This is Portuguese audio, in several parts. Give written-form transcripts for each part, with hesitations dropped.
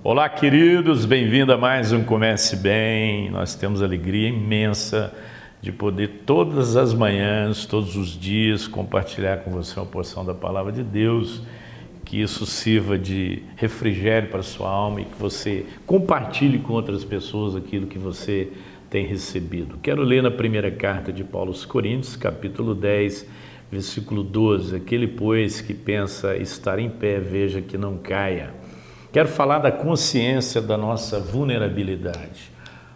Olá, queridos, bem-vindo a mais um Comece Bem. Nós temos alegria imensa de poder todas as manhãs, todos os dias, compartilhar com você uma porção da Palavra de Deus, que isso sirva de refrigério para a sua alma e que você compartilhe com outras pessoas aquilo que você tem recebido. Quero ler na primeira carta de Paulo aos Coríntios, capítulo 10, versículo 12. Aquele, pois, que pensa estar em pé, veja que não caia. Quero falar da consciência da nossa vulnerabilidade.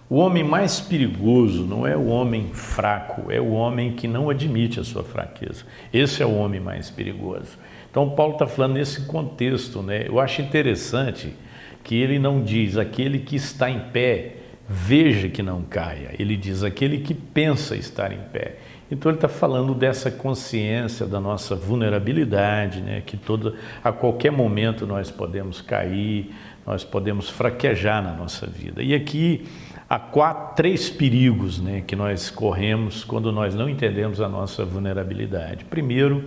O homem mais perigoso não é o homem fraco, é o homem que não admite a sua fraqueza. Esse é o homem mais perigoso. Então Paulo está falando nesse contexto, né? Eu acho interessante que ele não diz aquele que está em pé, veja que não caia. Ele diz aquele que pensa estar em pé. Então ele está falando dessa consciência da nossa vulnerabilidade, né? Que a qualquer momento nós podemos cair, nós podemos fraquejar na nossa vida. E aqui há três perigos, né, que nós corremos quando nós não entendemos a nossa vulnerabilidade. Primeiro,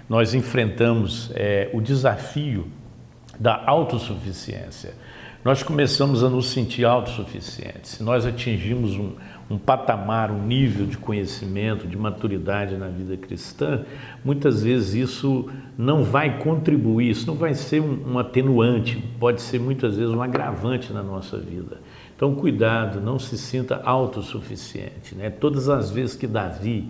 nós enfrentamos o desafio da autossuficiência. Nós começamos a nos sentir autossuficientes. Se nós atingimos um patamar, um nível de conhecimento, de maturidade na vida cristã, muitas vezes isso não vai contribuir, isso não vai ser um atenuante, pode ser muitas vezes um agravante na nossa vida. Então, cuidado, não se sinta autossuficiente, né? Todas as vezes que Davi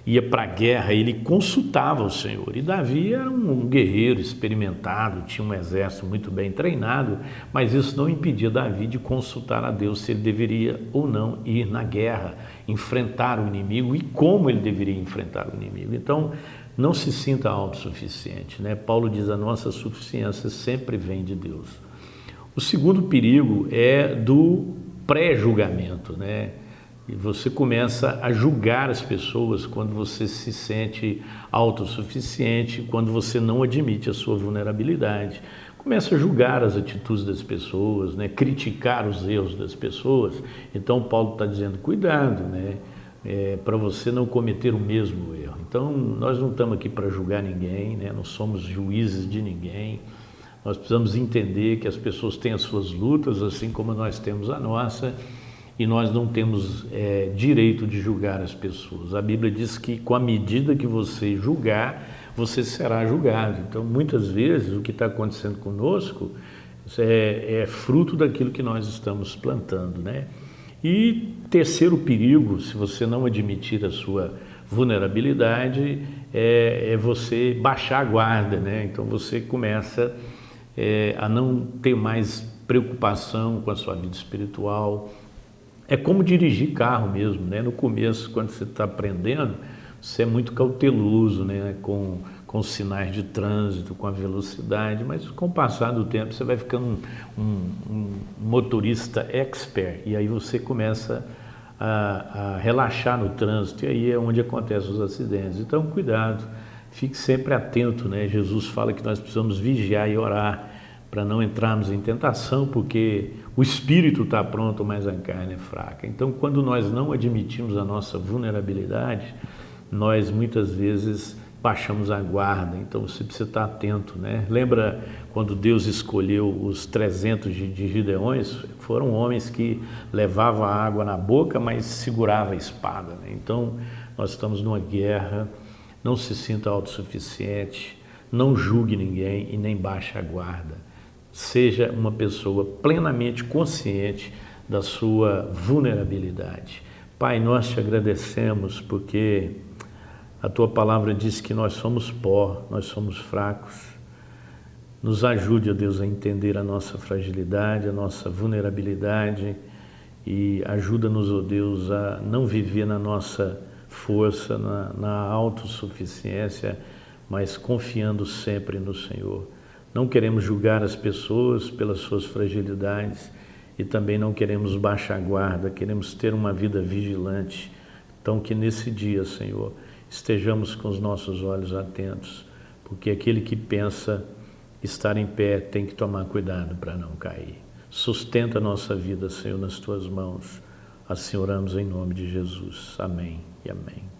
ia para a guerra, ele consultava o Senhor. E Davi era um guerreiro experimentado, tinha um exército muito bem treinado, mas isso não impedia Davi de consultar a Deus se ele deveria ou não ir na guerra, enfrentar o inimigo e como ele deveria enfrentar o inimigo. Então, não se sinta autossuficiente, né? Paulo diz: a nossa suficiência sempre vem de Deus. O segundo perigo é do pré-julgamento, né? E você começa a julgar as pessoas quando você se sente autossuficiente, quando você não admite a sua vulnerabilidade. Começa a julgar as atitudes das pessoas, né? Criticar os erros das pessoas. Então Paulo está dizendo, cuidado, né? Para você não cometer o mesmo erro. Então nós não estamos aqui para julgar ninguém, né? Não somos juízes de ninguém. Nós precisamos entender que as pessoas têm as suas lutas, assim como nós temos a nossa, e nós não temos direito de julgar as pessoas. A Bíblia diz que com a medida que você julgar, você será julgado. Então, muitas vezes, o que está acontecendo conosco é fruto daquilo que nós estamos plantando, né? E terceiro perigo, se você não admitir a sua vulnerabilidade, é você baixar a guarda, né? Então, você começa a não ter mais preocupação com a sua vida espiritual. É como dirigir carro mesmo, né? No começo, quando você está aprendendo, você é muito cauteloso, né? Com os sinais de trânsito, com a velocidade, mas com o passar do tempo você vai ficando um motorista expert e aí você começa a relaxar no trânsito e aí é onde acontecem os acidentes. Então, cuidado, fique sempre atento, né? Jesus fala que nós precisamos vigiar e orar para não entrarmos em tentação, porque o espírito está pronto, mas a carne é fraca. Então, quando nós não admitimos a nossa vulnerabilidade, nós muitas vezes baixamos a guarda. Então, você precisa estar atento, né? Lembra quando Deus escolheu os 300 de Gideões? Foram homens que levavam a água na boca, mas seguravam a espada, né? Então, nós estamos numa guerra. Não se sinta autossuficiente, não julgue ninguém e nem baixe a guarda. Seja uma pessoa plenamente consciente da sua vulnerabilidade. Pai, nós te agradecemos porque a tua palavra diz que nós somos pó, nós somos fracos. Nos ajude, ó Deus, a entender a nossa fragilidade, a nossa vulnerabilidade e ajuda-nos, ó Deus, a não viver na nossa força, na autossuficiência, mas confiando sempre no Senhor. Não queremos julgar as pessoas pelas suas fragilidades e também não queremos baixar a guarda, queremos ter uma vida vigilante. Então que nesse dia, Senhor, estejamos com os nossos olhos atentos, porque aquele que pensa estar em pé tem que tomar cuidado para não cair. Sustenta a nossa vida, Senhor, nas tuas mãos. Assim oramos em nome de Jesus. Amém e amém.